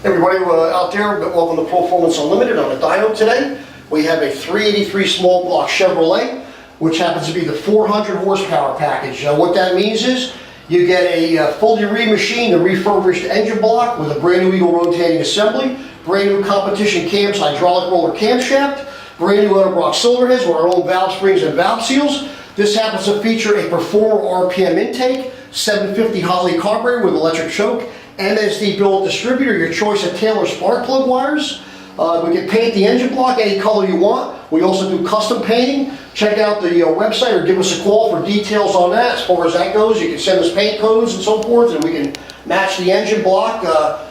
Hey everybody out there, welcome to Proformance Unlimited on the dyno today. We have a 383 small block Chevrolet, which happens to be the 400 horsepower package. What that means is you get a fully remachined and refurbished engine block with a brand new Eagle rotating assembly, brand new competition cams, hydraulic roller camshaft, brand new Letterbrock cylinder heads with our own valve springs and valve seals. This happens to feature a Performer RPM intake, 750 Holley carburetor with electric choke, MSD billet distributor, your choice of Taylor spark plug wires. We can paint the engine block any color you want. We also do custom painting. Check out the website or give us a call for details on that. As far as that goes, you can send us paint codes and so forth, and we can match the engine block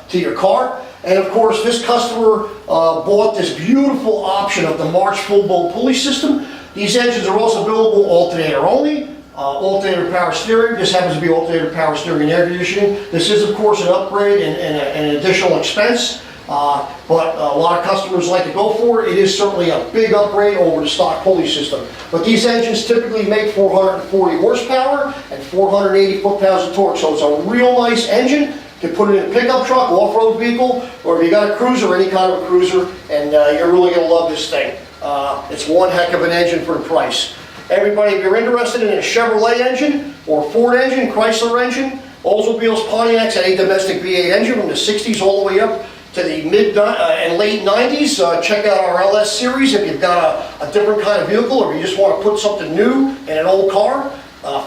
to your car. And of course, this customer bought this beautiful option of the March full bolt pulley system. These engines are also available alternator only. Alternator power steering. This happens to be alternator power steering and air conditioning. This is of course an upgrade and an additional expense, but a lot of customers like to go for it. It is certainly a big upgrade over the stock pulley system. But these engines typically make 440 horsepower and 480 foot-pounds of torque, so it's a real nice engine. You can put it in a pickup truck, off-road vehicle, or if you got a cruiser, any kind of a cruiser, and you're really going to love this thing. It's one heck of an engine for the price. Everybody, if you're interested in a Chevrolet engine or Ford engine, Chrysler engine, Oldsmobiles, Pontiacs, and a domestic V8 engine from the 60s all the way up to the mid and late 90s, check out our LS series if you've got a different kind of vehicle or you just want to put something new in an old car.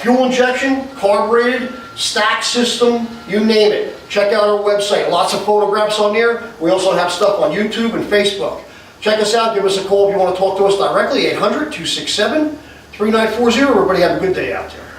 Fuel injection, carbureted, stack system, you name it. Check out our website. Lots of photographs on there. We also have stuff on YouTube and Facebook. Check us out. Give us a call if you want to talk to us directly, 800-267-3940. Everybody have a good day out there.